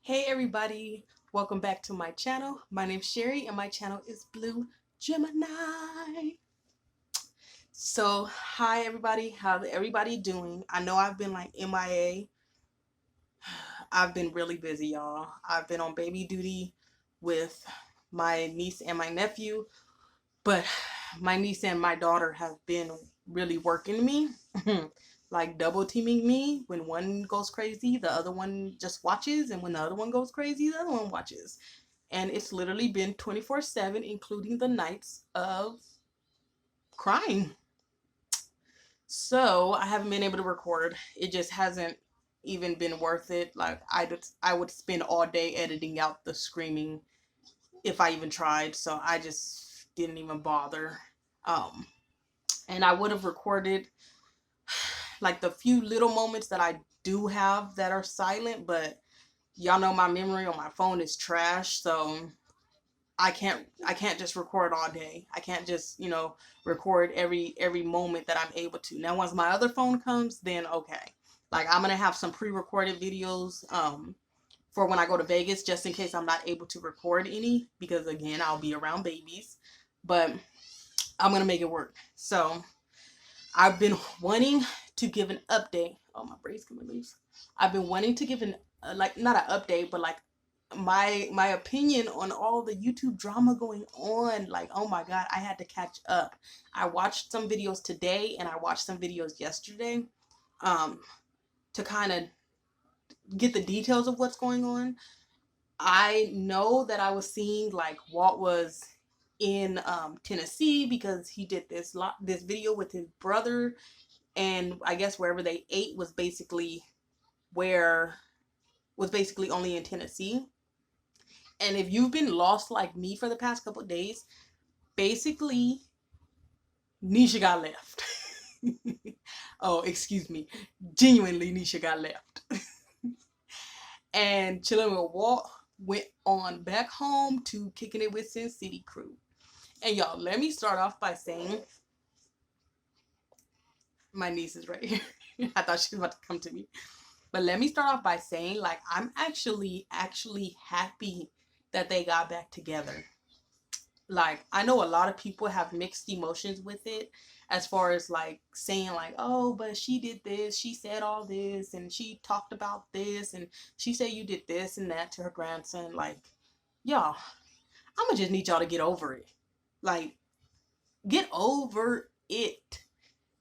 Hey everybody, welcome back to my channel. My name's Sherry and my channel is Blue Gemini. So hi everybody, how's everybody doing? I know I've been like MIA. I've been really busy, y'all. I've been on baby duty with my niece and my nephew, but my niece and my daughter have been really working me. Like double teaming me. When one goes crazy, the other one just watches, and when the other one goes crazy, the other one watches. And it's literally been 24/7, including the nights of crying. So I haven't been able to record. It just hasn't even been worth it. Like I would spend all day editing out the screaming if I even tried. So I just didn't even bother. Um, and I would have recorded like the few little moments that I do have that are silent, but y'all know my memory on my phone is trash, so I can't just record all day. I can't just, record every moment that I'm able to. Now once my other phone comes, then okay. Like I'm gonna have some pre-recorded videos for when I go to Vegas, just in case I'm not able to record any, because again I'll be around babies. But I'm gonna make it work. So I've been wanting to give an update. Oh, my braid's coming loose. I've been wanting to give an like not an update, but like my opinion on all the YouTube drama going on. Like, oh my god, I had to catch up. I watched some videos today and I watched some videos yesterday um to kind of get the details of what's going on. I know that I was seeing like Walt was in Tennessee because he did this video with his brother, and I guess wherever they ate where was basically only in Tennessee. And if you've been lost like me for the past couple of days, basically Nisha got left. Oh, excuse me. Genuinely, Nisha got left. And Chillin' with Walt went on back home to Kicking It with Sin City crew. And y'all, let me start off by saying my niece is right here. I thought she was about to come to me. But let me start off by saying, like, I'm actually happy that they got back together. Like, I know a lot of people have mixed emotions with it, as far as like saying like, oh, but she did this, she said all this, and she talked about this, and she said you did this and that to her grandson. Like, y'all, I'm gonna just need y'all to get over it. Like, get over it.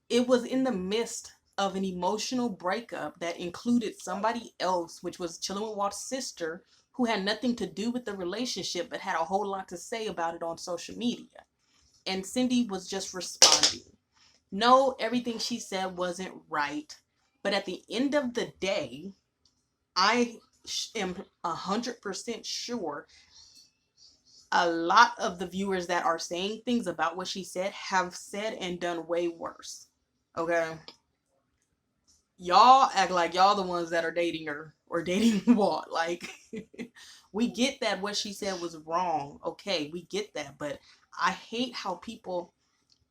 It was in the midst of an emotional breakup that included somebody else, which was Chillin' with Walt's sister, who had nothing to do with the relationship but had a whole lot to say about it on social media. And Cindy was just responding. No, everything she said wasn't right, but at the end of the day, I am 100% sure a lot of the viewers that are saying things about what she said have said and done way worse. Okay? Y'all act like y'all the ones that are dating her or dating Walt. Like, we get that what she said was wrong. Okay, we get that. But I hate how people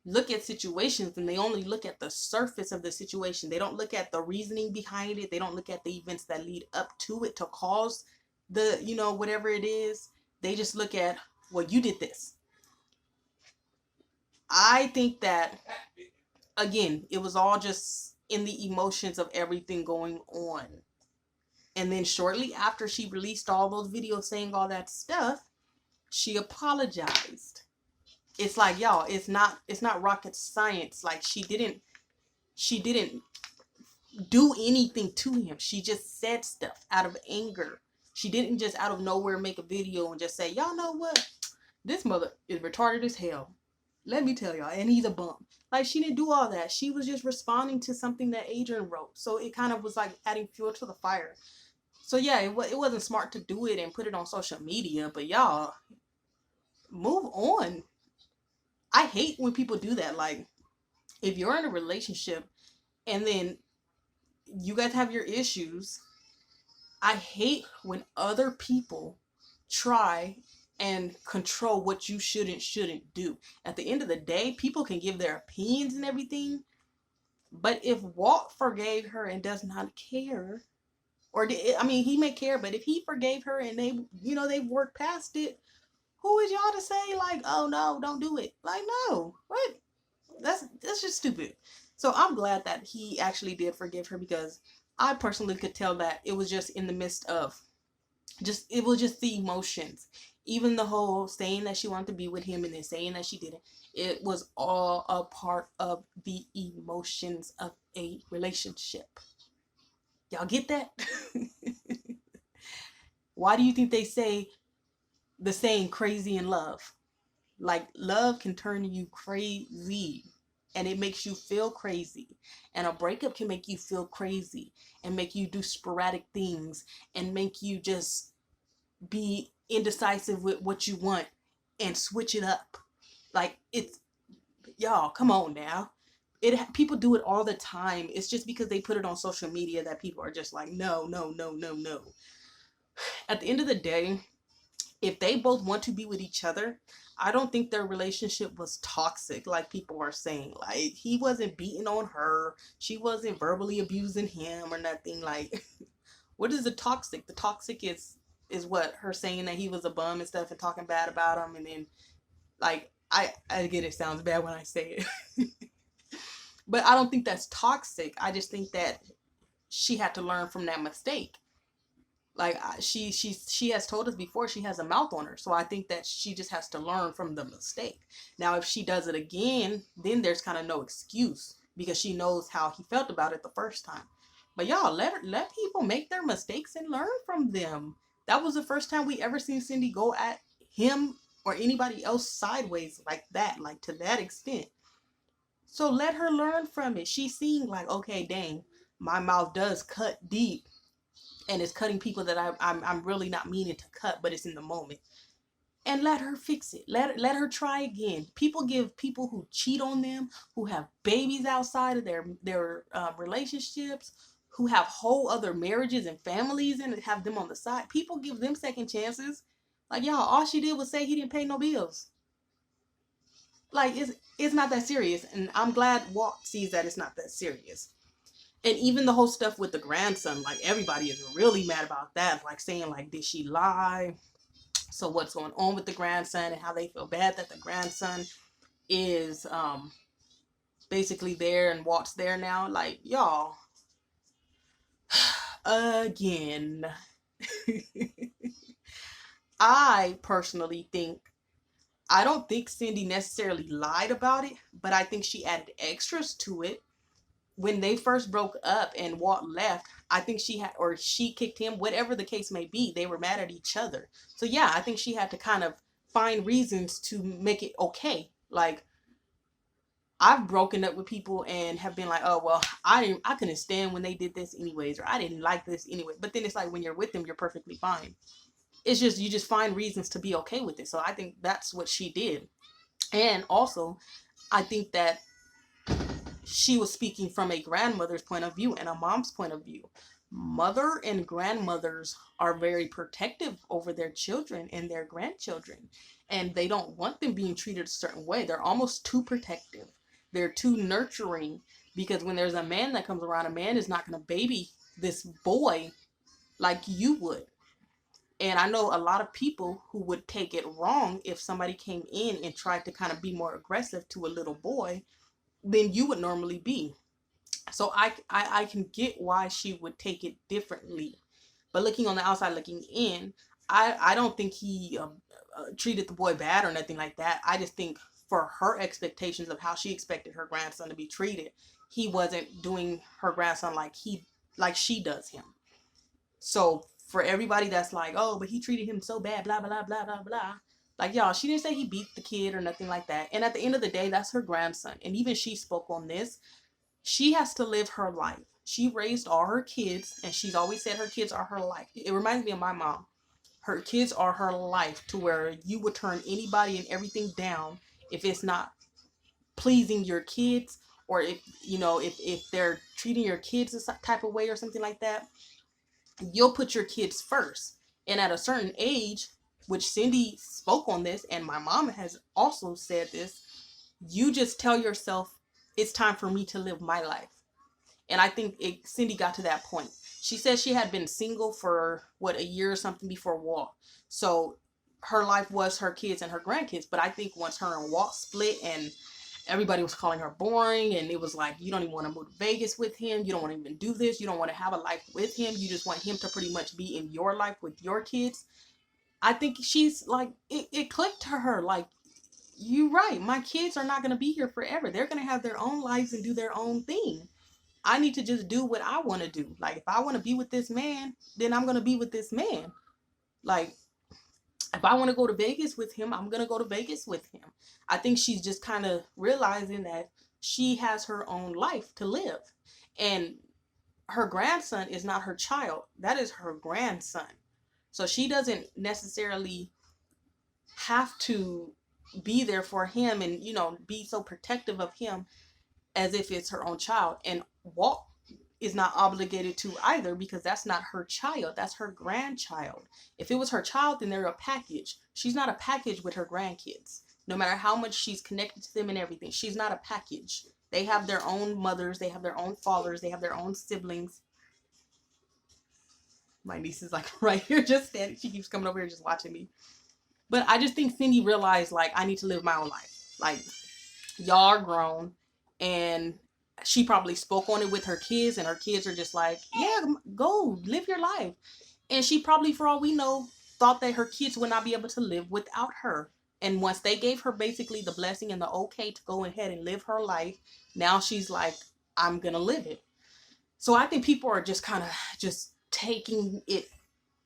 look at situations and they only look at the surface of the situation. They don't look at the reasoning behind it. They don't look at the events that lead up to it to cause the, whatever it is. They just look at, well, you did this. I think that, again, it was all just in the emotions of everything going on. And then shortly after she released all those videos saying all that stuff, she apologized. It's like, y'all, it's not rocket science. Like, she didn't do anything to him. She just said stuff out of anger. She didn't just out of nowhere make a video and just say, y'all know what? This mother is retarded as hell. Let me tell y'all. And he's a bum. Like, she didn't do all that. She was just responding to something that Adrian wrote. So it kind of was like adding fuel to the fire. So yeah, it wasn't smart to do it and put it on social media. But y'all, move on. I hate when people do that. Like, if you're in a relationship and then you guys have your issues, I hate when other people try and control what you shouldn't do. At the end of the day, people can give their opinions and everything, but if Walt forgave her and does not care, Or I mean, he may care, but if he forgave her and they, they've worked past it, who is y'all to say like, oh no, don't do it? Like, no, what? That's just stupid. So I'm glad that he actually did forgive her, because I personally could tell that it was just in the midst of it was just the emotions. Even the whole saying that she wanted to be with him and then saying that she didn't, it was all a part of the emotions of a relationship. Y'all get that? Why do you think they say the saying crazy in love? Like, love can turn you crazy, and it makes you feel crazy. And a breakup can make you feel crazy and make you do sporadic things and make you just be indecisive with what you want and switch it up. Like, it's, y'all, come on now. People do it all the time. It's just because they put it on social media that people are just like, no, no, no, no, no. At the end of the day, if they both want to be with each other, I don't think their relationship was toxic like people are saying. Like, he wasn't beating on her, she wasn't verbally abusing him or nothing. Like, what is the toxic? The toxic is what, her saying that he was a bum and stuff and talking bad about him, and then, like, I get it sounds bad when I say it. But I don't think that's toxic. I just think that she had to learn from that mistake. Like, she has told us before she has a mouth on her, so I think that she just has to learn from the mistake. Now if she does it again, then there's kind of no excuse, because she knows how he felt about it the first time. But y'all, let people make their mistakes and learn from them. That was the first time we ever seen Cindy go at him or anybody else sideways like that, like to that extent. So let her learn from it. She's seeing like, okay, dang, my mouth does cut deep, and it's cutting people that I'm really not meaning to cut, but it's in the moment. And let her fix it. Let her try again. People give people who cheat on them, who have babies outside of their relationships, who have whole other marriages and families and have them on the side. People give them second chances. Like, y'all, all she did was say he didn't pay no bills. Like, it's not that serious, and I'm glad Walt sees that it's not that serious. And even the whole stuff with the grandson, like, everybody is really mad about that. Like, saying, like, did she lie? So what's going on with the grandson, and how they feel bad that the grandson is basically there and Walt's there now. Like, y'all, again. I personally think, I don't think Cindy necessarily lied about it, but I think she added extras to it. When they first broke up and Walt left, I think she kicked him, whatever the case may be. They were mad at each other. So yeah, I think she had to kind of find reasons to make it okay. Like, I've broken up with people and have been like, oh, well, I couldn't stand when they did this anyways, or I didn't like this anyway. But then it's like, when you're with them, you're perfectly fine. It's just, you just find reasons to be okay with it. So I think that's what she did. And also, I think that she was speaking from a grandmother's point of view and a mom's point of view. Mother and grandmothers are very protective over their children and their grandchildren, and they don't want them being treated a certain way. They're almost too protective. They're too nurturing, because when there's a man that comes around, a man is not going to baby this boy like you would. And I know a lot of people who would take it wrong if somebody came in and tried to kind of be more aggressive to a little boy than you would normally be. So I can get why she would take it differently. But looking on the outside, looking in, I don't think he treated the boy bad or nothing like that. I just think, for her expectations of how she expected her grandson to be treated, he wasn't doing her grandson like she does him. So for everybody that's like, oh, but he treated him so bad, blah, blah, blah, blah, blah. Like, y'all, she didn't say he beat the kid or nothing like that. And at the end of the day, that's her grandson. And even she spoke on this. She has to live her life. She raised all her kids, and she's always said her kids are her life. It reminds me of my mom. Her kids are her life, to where you would turn anybody and everything down if it's not pleasing your kids, or if they're treating your kids a type of way or something like that. You'll put your kids first. And at a certain age, which Cindy spoke on this, and my mom has also said this, you just tell yourself, it's time for me to live my life. And I think Cindy got to that point. She said she had been single for what, a year or something before Walt. So her life was her kids and her grandkids. But I think once her and Walt split and everybody was calling her boring, and it was like, you don't even want to move to Vegas with him, you don't want to even do this, you don't want to have a life with him, you just want him to pretty much be in your life with your kids. I think she's like, it clicked to her, like, you're right, my kids are not going to be here forever, they're going to have their own lives and do their own thing. I need to just do what I want to do. Like, if I want to be with this man, then I'm going to be with this man. Like, if I want to go to Vegas with him, I'm going to go to Vegas with him. I think she's just kind of realizing that she has her own life to live. And her grandson is not her child. That is her grandson. So she doesn't necessarily have to be there for him and, you know, be so protective of him as if it's her own child. And Walt is not obligated to either, because that's not her child, that's her grandchild. If it was her child, then they're a package. She's not a package with her grandkids. No matter how much she's connected to them and everything, she's not a package. They have their own mothers, they have their own fathers, they have their own siblings. My niece is like right here just standing, she keeps coming over here just watching me. But I just think Cindy realized, like, I need to live my own life. Like, y'all are grown, and she probably spoke on it with her kids, and her kids are just like, yeah, go live your life. And she probably, for all we know, thought that her kids would not be able to live without her. And once they gave her basically the blessing and the okay to go ahead and live her life, now she's like, I'm gonna live it. So I think people are just kind of just taking it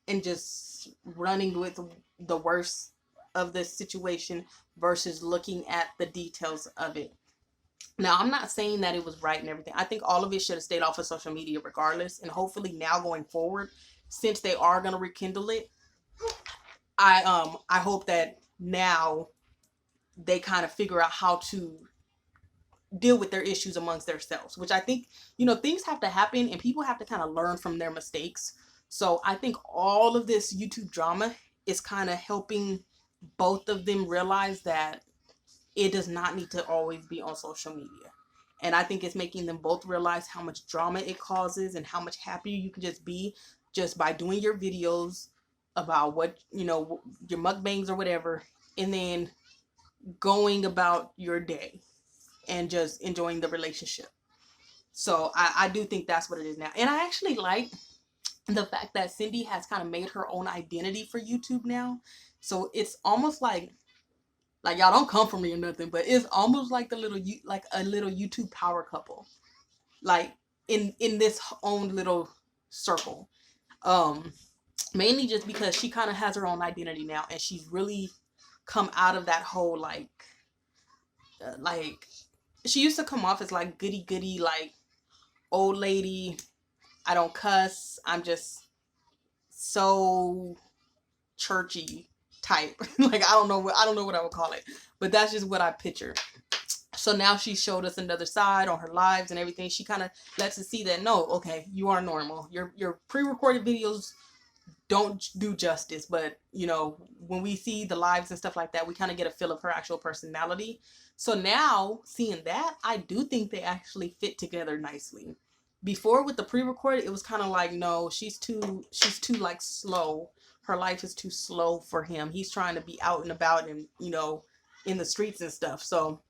and just running with the worst of this situation versus looking at the details of it. Now, I'm not saying that it was right and everything. I think all of it should have stayed off of social media regardless. And hopefully now going forward, since they are going to rekindle it, I hope that now they kind of figure out how to deal with their issues amongst themselves, which I think, you know, things have to happen and people have to kind of learn from their mistakes. So I think all of this YouTube drama is kind of helping both of them realize that it does not need to always be on social media. And I think it's making them both realize how much drama it causes and how much happier you can just be just by doing your videos about what, you know, your mukbangs or whatever, and then going about your day and just enjoying the relationship. So I do think that's what it is now. And I actually like the fact that Cindy has kind of made her own identity for YouTube now. So it's almost like y'all don't come for me or nothing, but it's almost like a little YouTube power couple, like in this own little circle. Mainly just because she kind of has her own identity now, and she's really come out of that whole like she used to come off as like goody goody, like old lady. I don't cuss. I'm just so churchy type. Like, I don't know what I would call it, but that's just what I picture. So now she showed us another side on her lives and everything. She kind of lets us see that, no, okay, you are normal. Your pre-recorded videos don't do justice, but you know, when we see the lives and stuff like that, we kind of get a feel of her actual personality. So now seeing that, I do think they actually fit together nicely. Before with the pre-recorded, it was kind of like, no, she's too like slow. Her life is too slow for him. He's trying to be out and about and, you know, in the streets and stuff. So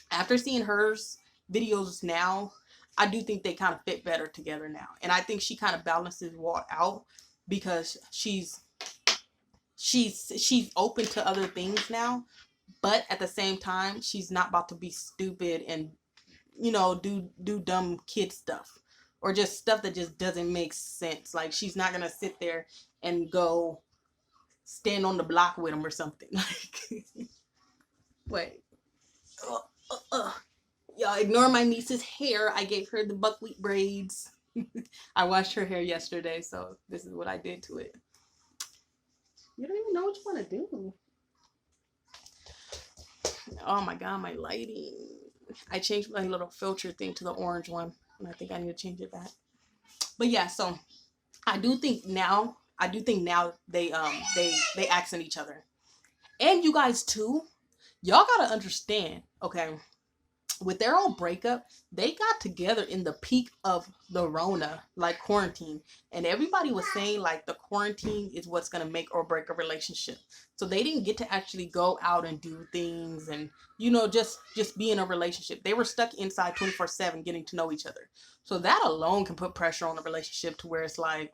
after seeing hers videos now, I do think they kind of fit better together now. And I think she kind of balances Walt out because she's open to other things now, but at the same time, she's not about to be stupid and, you know, do dumb kid stuff or just stuff that just doesn't make sense. Like, she's not gonna sit there and go stand on the block with him or something. Like, wait. Y'all ignore my niece's hair. I gave her the buckwheat braids. I washed her hair yesterday, so this is what I did to it. You don't even know what you want to do. Oh my god, my lighting. I changed my little filter thing to the orange one, and I think I need to change it back. But yeah, so I do think now they accent each other. And you guys too, y'all gotta understand, okay? with their whole breakup, they got together in the peak of the Rona, like quarantine. And everybody was saying like the quarantine is what's going to make or break a relationship. So they didn't get to actually go out and do things and, you know, just be in a relationship. They were stuck inside 24/7 getting to know each other. So that alone can put pressure on a relationship to where it's like,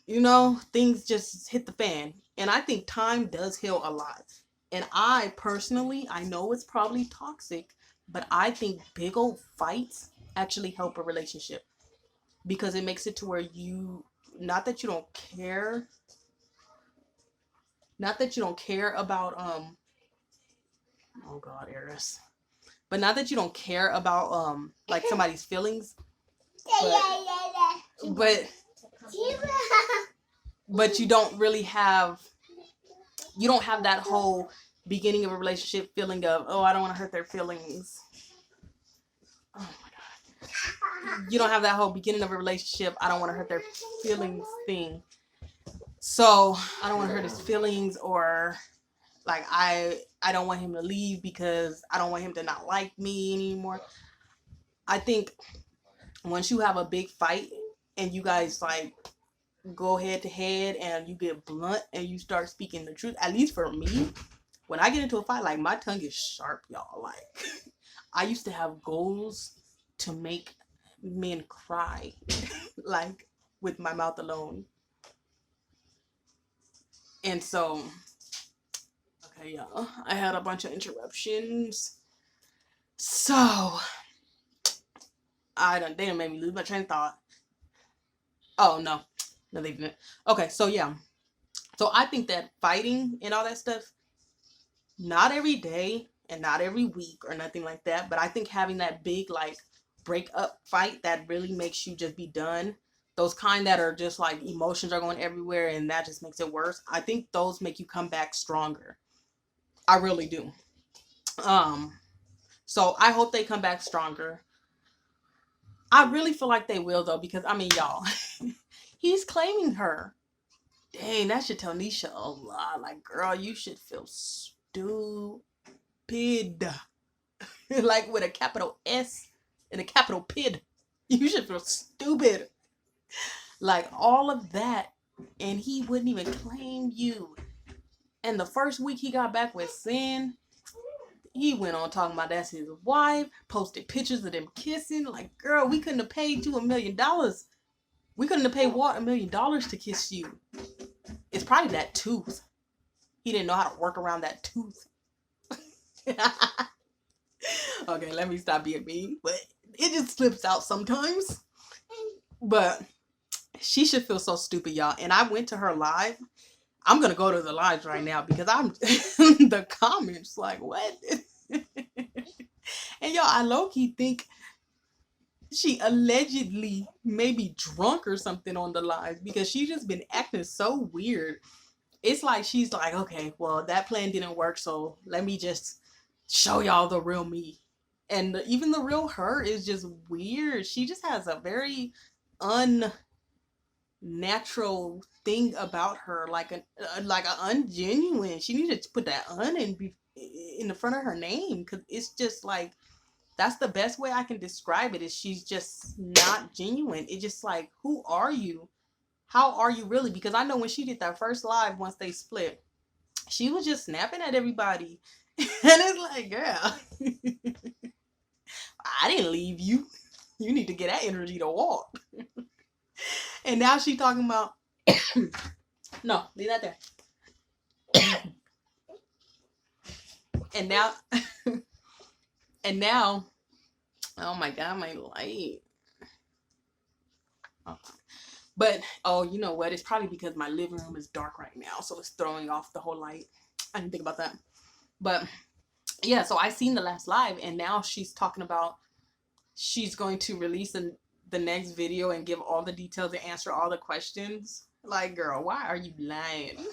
you know, things just hit the fan. And I think time does heal a lot. And I personally, I know it's probably toxic, but I think big old fights actually help a relationship because it makes it to where you, not that you don't care, not that you don't care about, oh God, Eris, but not that you don't care about, like somebody's feelings, but, but you don't really have, you don't have that whole beginning of a relationship feeling of, oh, I don't want to hurt their feelings. Oh my God. You don't have that whole beginning of a relationship, I don't want to hurt their feelings thing. So I don't want to hurt his feelings, or like I don't want him to leave because I don't want him to not like me anymore. I think once you have a big fight and you guys like go head to head and you get blunt and you start speaking the truth, at least for me, when I get into a fight, like my tongue is sharp, y'all. Like I used to have goals to make men cry, like with my mouth alone. And so, okay, y'all, I had a bunch of interruptions. So, they done made me lose my train of thought. Oh, no, they didn't. Okay, so yeah. So I think that fighting and all that stuff, not every day and not every week or nothing like that, but I think having that big, like, break up fight that really makes you just be done, those kind that are just like emotions are going everywhere and that just makes it worse, I think those make you come back stronger. I really do. So I hope they come back stronger. I really feel like they will though, because I mean, y'all, he's claiming her. Dang, that should tell Nisha a lot. Like, girl, you should feel stupid. Like with a capital S and a capital PID. You should feel stupid. Like all of that. And he wouldn't even claim you. And the first week he got back with Sin, he went on talking about that's his wife, posted pictures of them kissing. Like, girl, we couldn't have paid you $1 million. We couldn't have paid Walt $1 million to kiss you. It's probably that tooth. He didn't know how to work around that tooth. Okay, let me stop being mean. But it just slips out sometimes. But she should feel so stupid, y'all. And I went to her live. I'm going to go to the lives right now because I'm the comments like, what? And y'all, I low-key think she allegedly may be drunk or something on the live because she's just been acting so weird. It's like she's like, okay, well, that plan didn't work, so let me just show y'all the real me. And even the real her is just weird. She just has a very unnatural thing about her, like a ungenuine. She needed to put that in the front of her name because it's just like, that's the best way I can describe it, is she's just not genuine. It's just like, who are you? How are you really? Because I know when she did that first live once they split, she was just snapping at everybody. And it's like, girl, I didn't leave you. You need to get that energy to walk. And now she talking about, no, leave that there. And now, oh my God, my light. Oh. But, oh, you know what? It's probably because my living room is dark right now, so it's throwing off the whole light. I didn't think about that. But, yeah, so I seen the last live, and now she's talking about she's going to release the next video and give all the details and answer all the questions. Like, girl, why are you lying?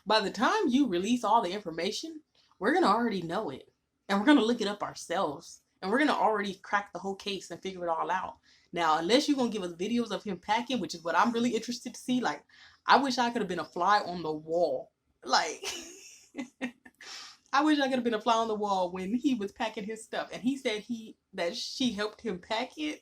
By the time you release all the information, we're going to already know it. And we're going to look it up ourselves. And we're going to already crack the whole case and figure it all out. Now, unless you're going to give us videos of him packing, which is what I'm really interested to see. Like, I wish I could have been a fly on the wall. Like, I wish I could have been a fly on the wall when he was packing his stuff and he said that she helped him pack it.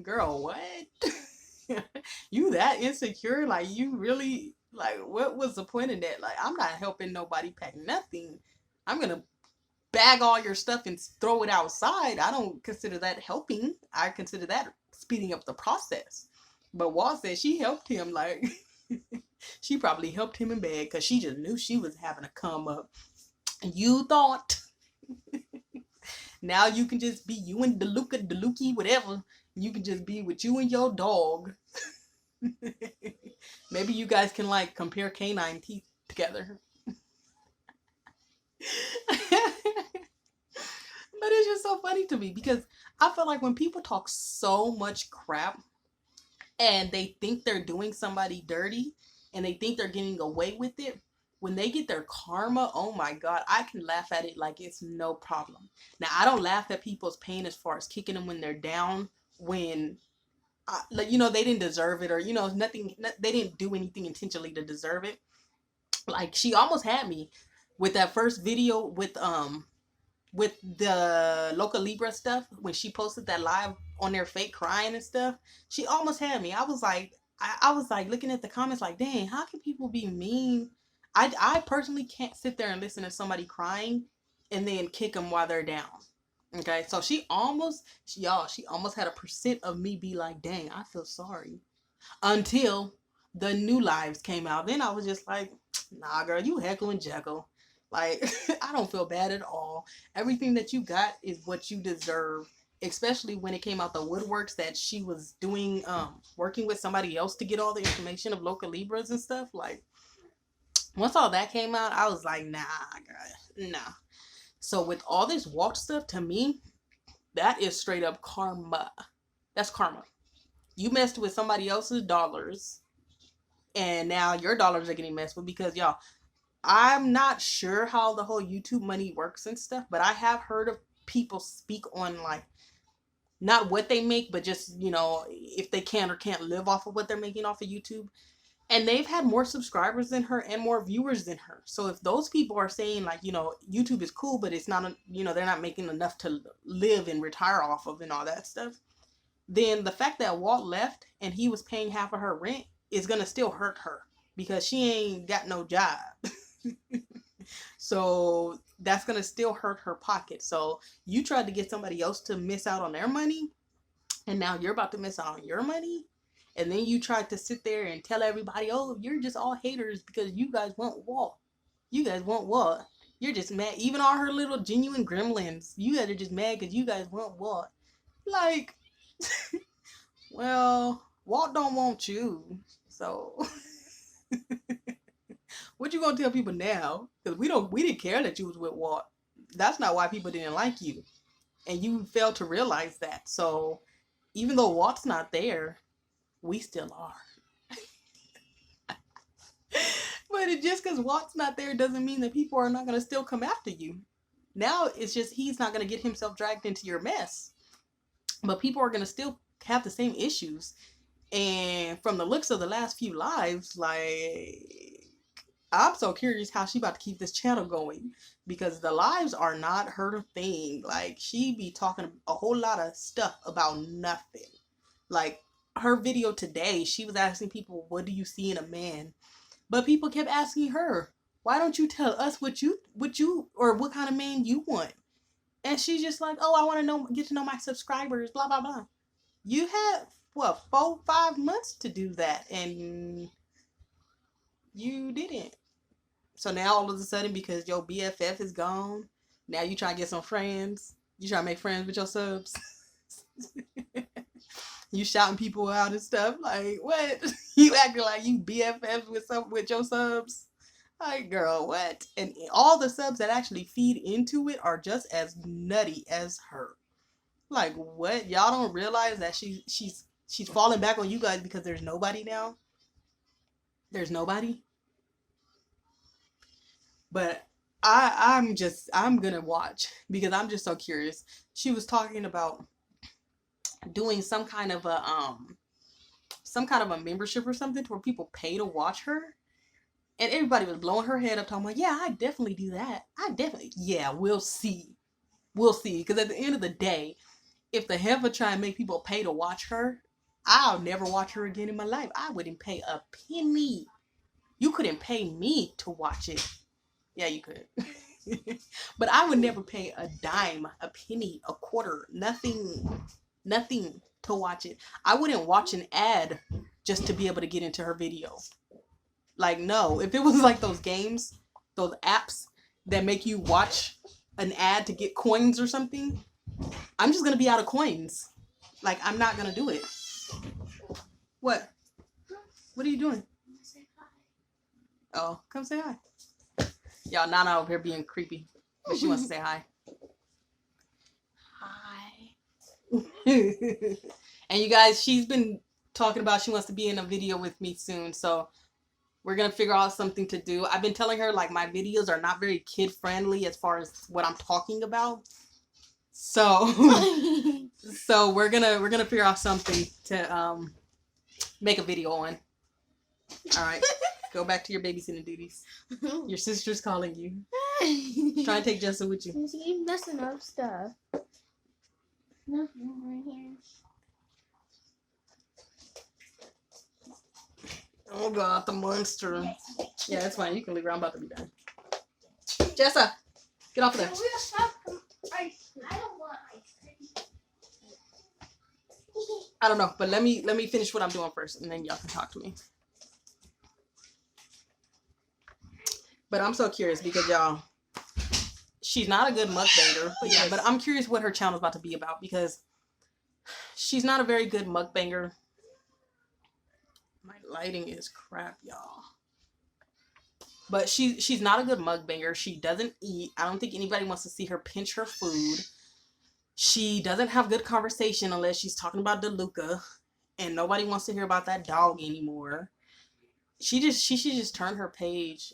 Girl, what? You that insecure? Like, you really, like, what was the point of that? Like, I'm not helping nobody pack nothing. I'm gonna bag all your stuff and throw it outside. I don't consider that helping. I consider that speeding up the process. But Walt said she helped him. Like, she probably helped him in bed because she just knew she was having a come up. You thought now you can just be you and DeLuca, whatever. You can just be with you and your dog. Maybe you guys can like compare canine teeth together. But it's just so funny to me because I feel like when people talk so much crap and they think they're doing somebody dirty and they think they're getting away with it, when they get their karma, oh my God, I can laugh at it like it's no problem. Now, I don't laugh at people's pain as far as kicking them when they're down, when, like, you know, they didn't deserve it, or, you know, they didn't do anything intentionally to deserve it. Like, she almost had me with that first video with the Local Libra stuff, when she posted that live on their fake crying and stuff. She almost had me. I was like, I was like looking at the comments like, dang, how can people be mean? I personally can't sit there and listen to somebody crying and then kick them while they're down. Okay, so she almost had a percent of me be like, dang, I feel sorry. Until the new lives came out. Then I was just like, nah, girl, you heckle and jekyll. Like, I don't feel bad at all. Everything that you got is what you deserve. Especially when it came out the woodworks that she was doing, working with somebody else to get all the information of Local Libras and stuff. Like, once all that came out, I was like, nah, girl, nah. So with all this walk stuff, to me, that is straight up karma. That's karma. You messed with somebody else's dollars, and now your dollars are getting messed with because, y'all, I'm not sure how the whole YouTube money works and stuff, but I have heard of people speak on, like, not what they make, but just, you know, if they can or can't live off of what they're making off of YouTube. And they've had more subscribers than her and more viewers than her. So if those people are saying, like, you know, YouTube is cool, but it's not, you know, they're not making enough to live and retire off of and all that stuff, then the fact that Walt left and he was paying half of her rent is going to still hurt her because she ain't got no job. So that's going to still hurt her pocket. So you tried to get somebody else to miss out on their money, and now you're about to miss out on your money. And then you tried to sit there and tell everybody, oh, you're just all haters because you guys want Walt. You guys want Walt. You're just mad. Even all her little genuine gremlins, you guys are just mad because you guys want Walt. Like, well, Walt don't want you. So what you gonna tell people now? Because we didn't care that you was with Walt. That's not why people didn't like you. And you failed to realize that. So even though Walt's not there, we still are. But just because Walt's not there doesn't mean that people are not going to still come after you. Now it's just he's not going to get himself dragged into your mess. But people are going to still have the same issues. And from the looks of the last few lives, like, I'm so curious how she about to keep this channel going. Because the lives are not her thing. Like, she be talking a whole lot of stuff about nothing. Like, her video today, she was asking people, what do you see in a man? But people kept asking her, why don't you tell us what you or what kind of man you want? And she's just like, oh, I want to get to know my subscribers, blah blah blah. You have what, 4-5 months to do that, and you didn't. So now all of a sudden, because your BFF is gone, now you try to get some friends. You try to make friends with your subs. You shouting people out and stuff. Like, what? You acting like you BFFs with your subs? Like, girl, what? And all the subs that actually feed into it are just as nutty as her. Like, what? Y'all don't realize that she's falling back on you guys because there's nobody now? There's nobody? But I'm gonna watch because I'm just so curious. She was talking about doing some kind of a membership or something to where people pay to watch her. And everybody was blowing her head up, talking about, yeah, I definitely do that. Yeah, we'll see. We'll see. Because at the end of the day, if the heifer try and make people pay to watch her, I'll never watch her again in my life. I wouldn't pay a penny. You couldn't pay me to watch it. Yeah, you could. But I would never pay a dime, a penny, a quarter, nothing to watch it. I wouldn't watch an ad just to be able to get into her video. Like, no. If it was like those games, those apps that make you watch an ad to get coins or something, I'm just going to be out of coins. Like, I'm not going to do it. What? What are you doing? Oh, come say hi. Y'all, Nana over here being creepy. But she wants to say hi. Hi. And you guys, she's been talking about she wants to be in a video with me soon. So we're going to figure out something to do. I've been telling her, like, my videos are not very kid-friendly as far as what I'm talking about. So, so we're gonna figure out something to make a video on. All right, go back to your babysitting duties. Your sister's calling you. Try and take Jessa with you. She keeps messing up stuff. Nothing right here. Oh God, the monster. Yeah, that's fine. You can leave her. I'm about to be done. Jessa, get off of there. I don't want ice cream. I don't know, but let me finish what I'm doing first, and then y'all can talk to me. But I'm so curious because y'all, she's not a good mukbanger, but yeah, but I'm curious what her channel's about to be about because she's not a very good mukbanger. My lighting is crap, y'all. But she's not a good mukbanger. She doesn't eat. I don't think anybody wants to see her pinch her food. She doesn't have good conversation unless she's talking about DeLuca, and nobody wants to hear about that dog anymore. She should just turn her page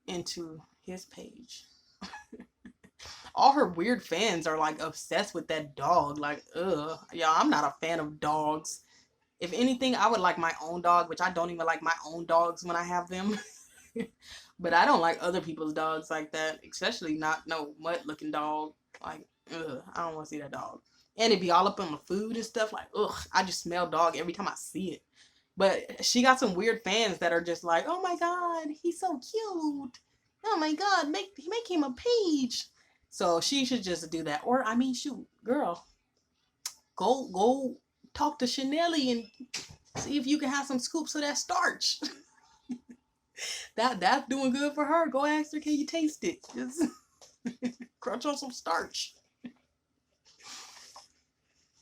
into his page. All her weird fans are like obsessed with that dog. Like, ugh. Yeah, I'm not a fan of dogs. If anything, I would like my own dog, which I don't even like my own dogs when I have them. But I don't like other people's dogs like that, especially not no mutt looking dog. Like, ugh, I don't want to see that dog. And it be all up on the food and stuff. Like, ugh, I just smell dog every time I see it. But she got some weird fans that are just like, oh my God, he's so cute. Oh my God, make him a page. So she should just do that. Or, I mean, shoot, girl, go talk to Chanelly and see if you can have some scoops of that starch. That's doing good for her. Go ask her, can you taste it? Just crunch on some starch.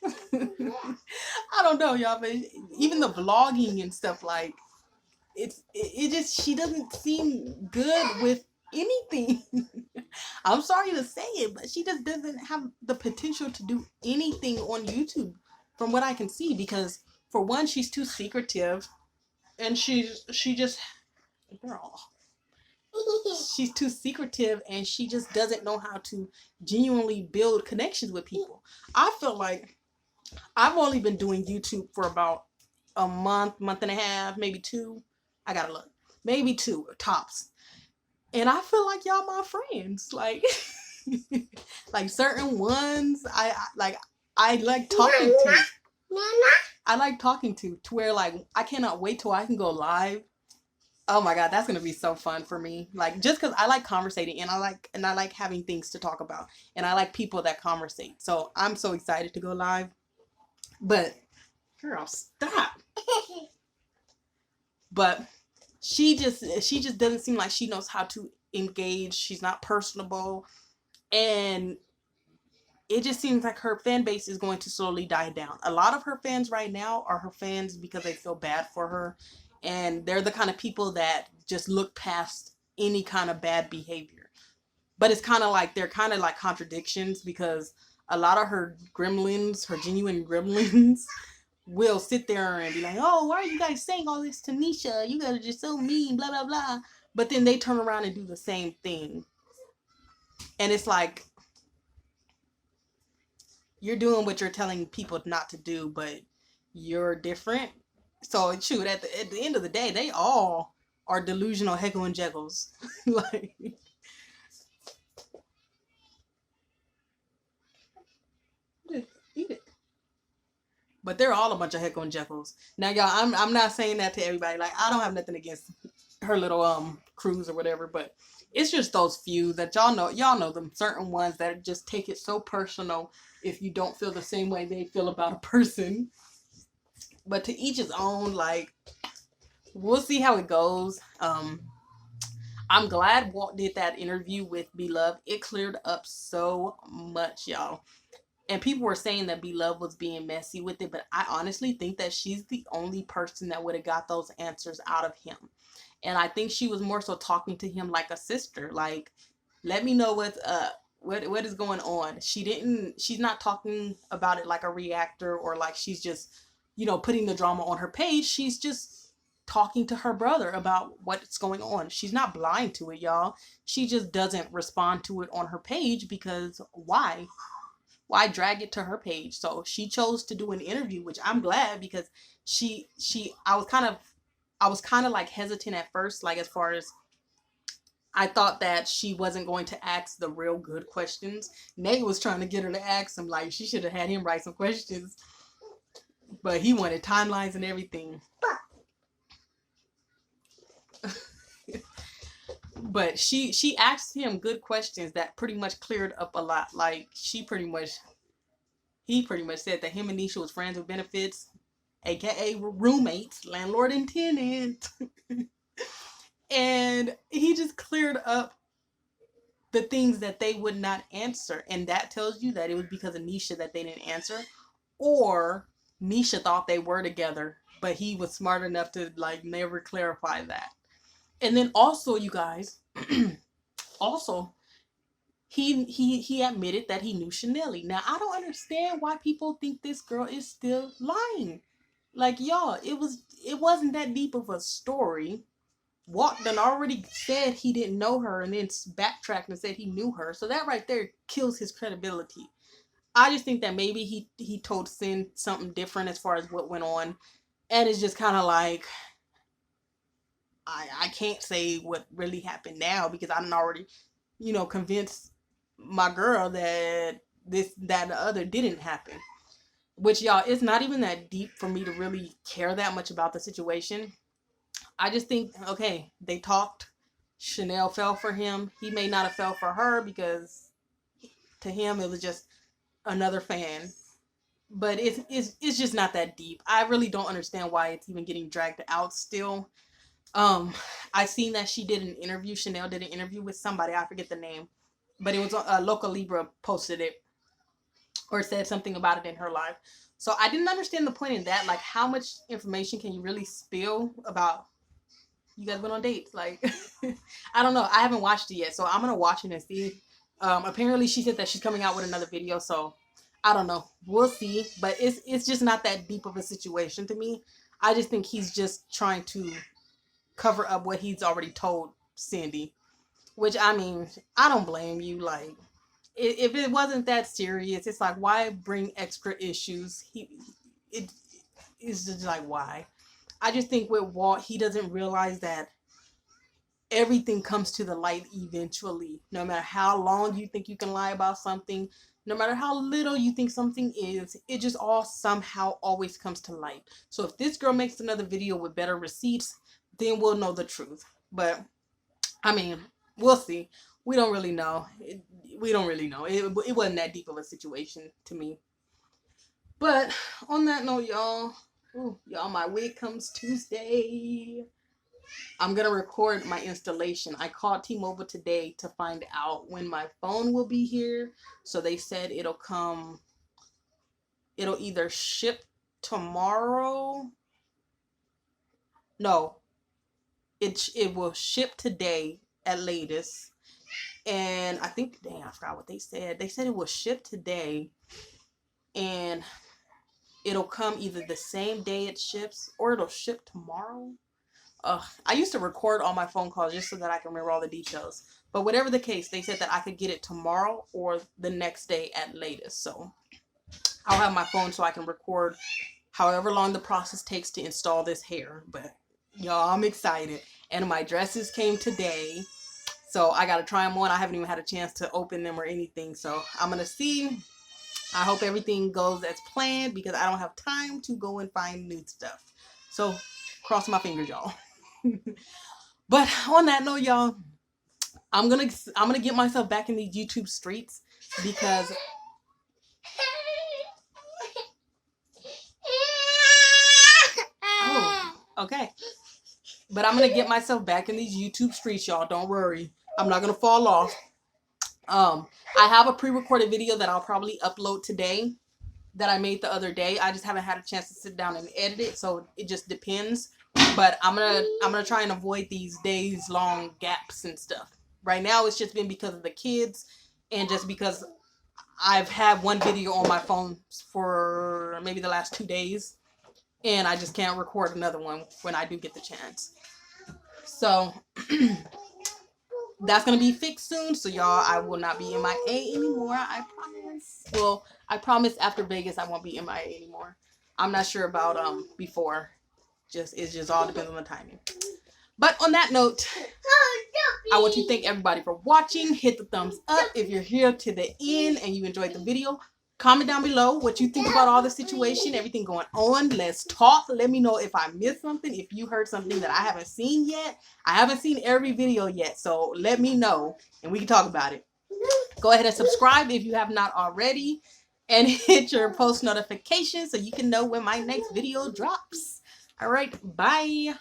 I don't know, y'all, but even the vlogging and stuff, like, it just, she doesn't seem good with anything. I'm sorry to say it, but she just doesn't have the potential to do anything on YouTube from what I can see, because for one, she's too secretive, and she just, girl, she's too secretive, and she just doesn't know how to genuinely build connections with people. I feel like I've only been doing YouTube for about a month and a half, maybe two. I gotta look. Maybe two, tops. And I feel like y'all my friends. Like, like certain ones I like talking to. I like talking to where, like, I cannot wait till I can go live. Oh my God, that's gonna be so fun for me. Like, just because I like conversating, and I like having things to talk about, and I like people that conversate. So I'm so excited to go live. But girl, stop. But she just doesn't seem like she knows how to engage. She's not personable, and it just seems like her fan base is going to slowly die down. A lot of her fans right now are her fans because they feel bad for her, and they're the kind of people that just look past any kind of bad behavior. But it's kind of like, they're kind of like contradictions, because a lot of her gremlins, her genuine gremlins, will sit there and be like, oh, why are you guys saying all this to Nisha? You guys are just so mean, blah, blah, blah. But then they turn around and do the same thing. And it's like, you're doing what you're telling people not to do, but you're different. So shoot, at the end of the day, they all are delusional heckle and jeckles. Like, eat it. But they're all a bunch of heckle and jeckles. Now, y'all, I'm not saying that to everybody. Like, I don't have nothing against her little cruise or whatever, but it's just those few that y'all know them certain ones that just take it so personal if you don't feel the same way they feel about a person. But to each his own. Like, we'll see how it goes. I'm glad Walt did that interview with Beloved. It cleared up so much, y'all. And people were saying that Beloved was being messy with it, but I honestly think that she's the only person that would have got those answers out of him. And I think she was more so talking to him like a sister. Like, let me know what's up. What is going on? She's not talking about it like a reactor, or like she's just, putting the drama on her page. She's just talking to her brother about what's going on. She's not blind to it, y'all. She just doesn't respond to it on her page because why drag it to her page? So she chose to do an interview, which I'm glad, because I was kind of like hesitant at first, like, as far as, I thought that she wasn't going to ask the real good questions. Nate was trying to get her to ask them. Like, she should have had him write some questions, but he wanted timelines and everything. But she asked him good questions that pretty much cleared up a lot. Like, he pretty much said that him and Nisha was friends with benefits, aka roommates, landlord and tenant. And he just cleared up the things that they would not answer. And that tells you that it was because of Nisha that they didn't answer. Or Nisha thought they were together, but he was smart enough to, like, never clarify that. And then also, you guys, also, he admitted that he knew Chanelly. Now, I don't understand why people think this girl is still lying. Like, y'all, it wasn't that deep of a story. Walt done already said he didn't know her, and then backtracked and said he knew her. So that right there kills his credibility. I just think that maybe he told Sin something different as far as what went on. And it's just kind of like, I can't say what really happened now, because I'm already, convinced my girl that this, that, and the other didn't happen. Which, y'all, it's not even that deep for me to really care that much about the situation. I just think, okay, they talked. Chanel fell for him. He may not have fell for her, because to him it was just another fan. But it's just not that deep. I really don't understand why it's even getting dragged out still. I seen that she did an interview. Chanel did an interview with somebody. I forget the name, but it was Local Libra posted it, or said something about it in her live. So I didn't understand the point in that. Like, how much information can you really spill about you guys went on dates? Like, I don't know. I haven't watched it yet, so I'm gonna watch it and see. Apparently she said that she's coming out with another video, so I don't know. We'll see. But it's just not that deep of a situation to me. I just think he's just trying to cover up what he's already told Cindy. Which, I mean, I don't blame you. Like, if it wasn't that serious, it's like, why bring extra issues? It's just like, why? I just think with Walt, he doesn't realize that everything comes to the light eventually. No matter how long you think you can lie about something, no matter how little you think something is, it just all somehow always comes to light. So if this girl makes another video with better receipts, then we'll know the truth. But, I mean, we'll see. We don't really know. We don't really know. It wasn't that deep of a situation to me. But on that note, y'all, my wig comes Tuesday. I'm going to record my installation. I called T-Mobile today to find out when my phone will be here. So they said it'll either ship tomorrow. No, it will ship today at latest. And I think, dang, I forgot what they said. They said it will ship today, and it'll come either the same day it ships, or it'll ship tomorrow. I used to record all my phone calls just so that I can remember all the details. But whatever the case, they said that I could get it tomorrow or the next day at latest. So I'll have my phone so I can record however long the process takes to install this hair. But y'all, I'm excited. and my dresses came today. So I got to try them on. I haven't even had a chance to open them or anything. So I'm going to see. I hope everything goes as planned because I don't have time to go and find new stuff. So cross my fingers, y'all. But on that note, y'all, I'm gonna get myself back in these YouTube streets because okay. But I'm gonna get myself back in these YouTube streets, y'all. Don't worry. I'm not gonna fall off. I have a pre-recorded video that I'll probably upload today that I made the other day. I just haven't had a chance to sit down and edit it, so it just depends. But I'm gonna try and avoid these days long gaps and stuff. Right now it's just been because of the kids and just because I've had one video on my phone for maybe the last 2 days and I just can't record another one when I do get the chance. So that's gonna be fixed soon. So y'all, I will not be MIA anymore. I promise. Well, I promise after Vegas I won't be MIA anymore. I'm not sure about before. It just all depends on the timing. But on that note, I want to thank everybody for watching. Hit the thumbs up if you're here to the end and you enjoyed the video. Comment down below what you think about all the situation, everything going on. Let's talk. Let me know if I missed something, if you heard something that I haven't seen yet. I haven't seen every video yet, so let me know and we can talk about it. Go ahead and subscribe if you have not already and hit your post notifications so you can know when my next video drops. All right, bye.